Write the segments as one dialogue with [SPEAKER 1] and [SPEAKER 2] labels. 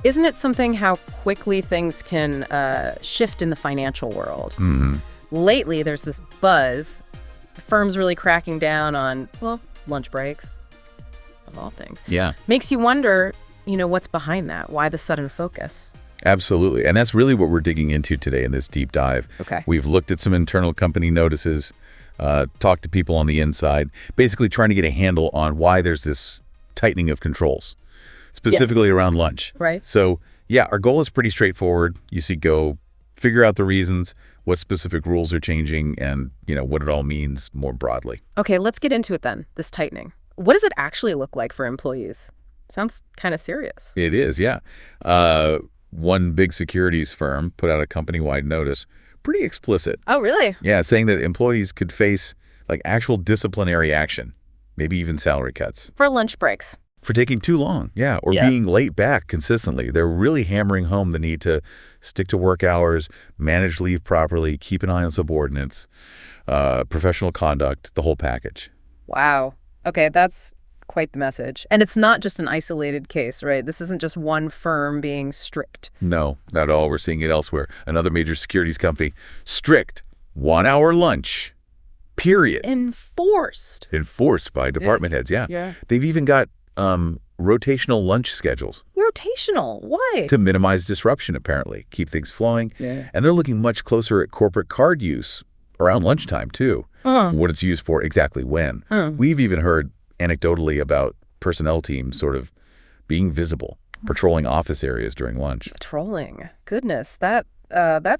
[SPEAKER 1] Isn't it something how quickly things can shift in the financial world?
[SPEAKER 2] Mm-hmm.
[SPEAKER 1] Lately, there's this buzz. The firm's really cracking down on, well, lunch breaks, of all things.
[SPEAKER 2] Yeah.
[SPEAKER 1] Makes you wonder, what's behind that? Why the sudden focus?
[SPEAKER 2] Absolutely. And that's really what we're digging into today in this deep dive.
[SPEAKER 1] Okay.
[SPEAKER 2] We've looked at some internal company notices, talked to people on the inside, basically trying to get a handle on why there's this tightening of controls, specifically around lunch.
[SPEAKER 1] Right.
[SPEAKER 2] So, yeah, our goal is pretty straightforward. Go figure out the reasons, what specific rules are changing, and, what it all means more broadly.
[SPEAKER 1] Okay, let's get into it then, this tightening. What does it actually look like for employees? Sounds kind of serious.
[SPEAKER 2] It is, yeah. One big securities firm put out a company-wide notice, pretty explicit.
[SPEAKER 1] Oh, really?
[SPEAKER 2] Yeah, saying that employees could face actual disciplinary action, maybe even salary cuts.
[SPEAKER 1] For lunch breaks.
[SPEAKER 2] For taking too long, or being late back consistently. They're really hammering home the need to stick to work hours, manage leave properly, keep an eye on subordinates, professional conduct, the whole package.
[SPEAKER 1] Wow. Okay, that's quite the message. And it's not just an isolated case, right? This isn't just one firm being strict.
[SPEAKER 2] No, not at all. We're seeing it elsewhere. Another major securities company, strict 1 hour lunch, period.
[SPEAKER 1] Enforced
[SPEAKER 2] by department heads, yeah.
[SPEAKER 1] Yeah.
[SPEAKER 2] They've even got rotational lunch schedules.
[SPEAKER 1] Rotational? Why?
[SPEAKER 2] To minimize disruption, apparently. Keep things flowing.
[SPEAKER 1] Yeah.
[SPEAKER 2] And they're looking much closer at corporate card use around lunchtime, too. What it's used for, exactly when. We've even heard anecdotally about personnel teams sort of being visible, patrolling office areas during lunch.
[SPEAKER 1] Patrolling. Goodness, that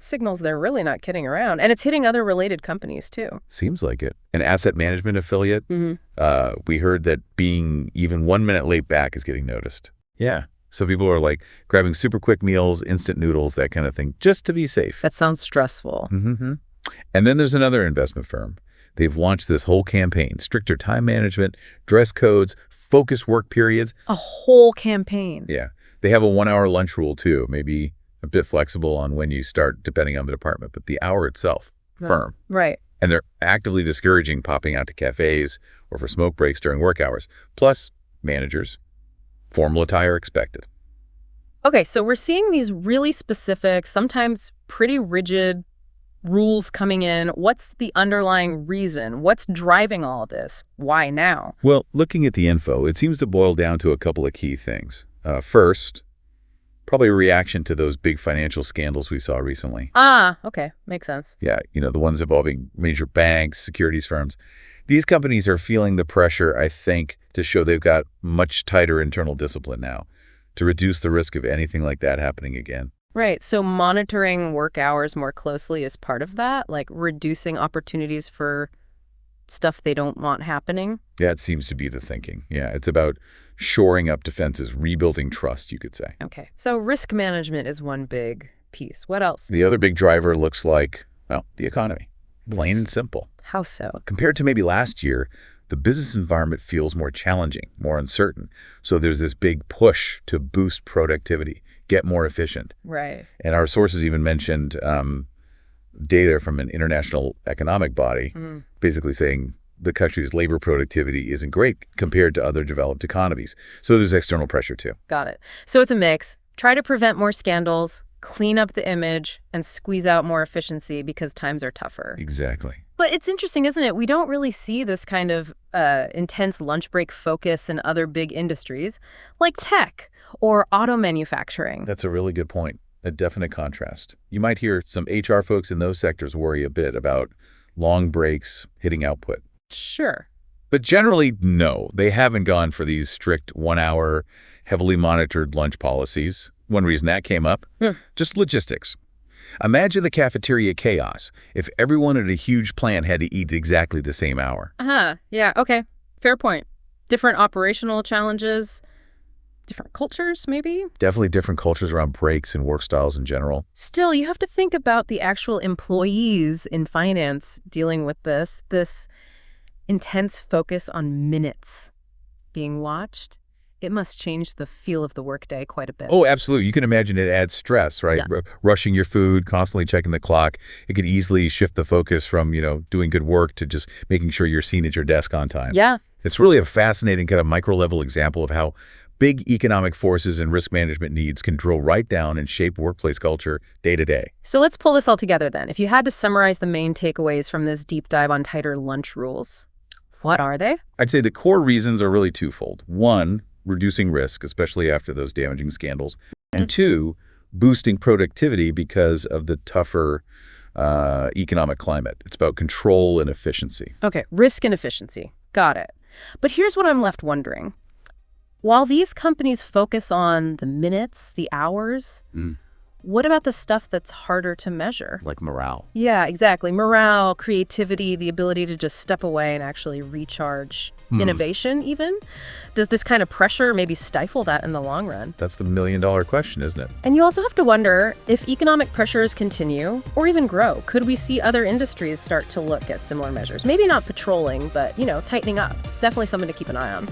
[SPEAKER 1] signals they're really not kidding around. And it's hitting other related companies, too.
[SPEAKER 2] Seems like it. An asset management affiliate, we heard that being even 1 minute late back is getting noticed. Yeah. So people are grabbing super quick meals, instant noodles, that kind of thing, just to be safe.
[SPEAKER 1] That sounds stressful.
[SPEAKER 2] Mm-hmm. And then there's another investment firm. They've launched this whole campaign, stricter time management, dress codes, focused work periods.
[SPEAKER 1] A whole campaign.
[SPEAKER 2] Yeah. They have a 1 hour lunch rule, too, maybe a bit flexible on when you start, depending on the department, but the hour itself, firm.
[SPEAKER 1] Right.
[SPEAKER 2] And they're actively discouraging popping out to cafes or for smoke breaks during work hours. Plus, managers, formal attire expected.
[SPEAKER 1] Okay, so we're seeing these really specific, sometimes pretty rigid rules coming in. What's the underlying reason? What's driving all of this? Why now?
[SPEAKER 2] Well, looking at the info, it seems to boil down to a couple of key things. First, probably a reaction to those big financial scandals we saw recently.
[SPEAKER 1] Okay. Makes sense.
[SPEAKER 2] Yeah, the ones involving major banks, securities firms. These companies are feeling the pressure, I think, to show they've got much tighter internal discipline now to reduce the risk of anything like that happening again.
[SPEAKER 1] Right. So monitoring work hours more closely is part of that, reducing opportunities for stuff they don't want happening.
[SPEAKER 2] That seems to be the thinking. Yeah, it's about shoring up defenses, rebuilding trust, you could say.
[SPEAKER 1] Okay. So risk management is one big piece. What else?
[SPEAKER 2] The other big driver looks like, the economy. Plain and simple.
[SPEAKER 1] How so?
[SPEAKER 2] Compared to maybe last year, the business environment feels more challenging, more uncertain. So there's this big push to boost productivity, get more efficient.
[SPEAKER 1] Right.
[SPEAKER 2] And our sources even mentioned data from an international economic body, basically saying the country's labor productivity isn't great compared to other developed economies. So there's external pressure too.
[SPEAKER 1] Got it. So it's a mix. Try to prevent more scandals, clean up the image, and squeeze out more efficiency because times are tougher.
[SPEAKER 2] Exactly.
[SPEAKER 1] But it's interesting, isn't it? We don't really see this kind of intense lunch break focus in other big industries like tech or auto manufacturing.
[SPEAKER 2] That's a really good point. A definite contrast. You might hear some HR folks in those sectors worry a bit about long breaks hitting output.
[SPEAKER 1] Sure.
[SPEAKER 2] But generally, no. They haven't gone for these strict 1 hour, heavily monitored lunch policies. One reason that came up, just logistics. Imagine the cafeteria chaos if everyone at a huge plant had to eat exactly the same hour.
[SPEAKER 1] Yeah, okay. Fair point. Different operational challenges, different cultures, maybe?
[SPEAKER 2] Definitely different cultures around breaks and work styles in general.
[SPEAKER 1] Still, you have to think about the actual employees in finance dealing with this intense focus on minutes being watched. It must change the feel of the workday quite a bit.
[SPEAKER 2] Oh, absolutely. You can imagine it adds stress, right?
[SPEAKER 1] Yeah.
[SPEAKER 2] Rushing your food, constantly checking the clock. It could easily shift the focus from, doing good work to just making sure you're seen at your desk on time.
[SPEAKER 1] Yeah.
[SPEAKER 2] It's really a fascinating kind of micro-level example of how big economic forces and risk management needs can drill right down and shape workplace culture day to day.
[SPEAKER 1] So let's pull this all together then. If you had to summarize the main takeaways from this deep dive on tighter lunch rules, what are they?
[SPEAKER 2] I'd say the core reasons are really twofold. One, reducing risk, especially after those damaging scandals. And two, boosting productivity because of the tougher economic climate. It's about control and efficiency.
[SPEAKER 1] Okay, risk and efficiency. Got it. But here's what I'm left wondering. While these companies focus on the minutes, the hours, what about the stuff that's harder to measure?
[SPEAKER 2] Like morale.
[SPEAKER 1] Yeah, exactly. Morale, creativity, the ability to just step away and actually recharge innovation even? Does this kind of pressure maybe stifle that in the long run?
[SPEAKER 2] That's the million-dollar question, isn't it?
[SPEAKER 1] And you also have to wonder, if economic pressures continue or even grow, could we see other industries start to look at similar measures? Maybe not patrolling, but, tightening up. Definitely something to keep an eye on.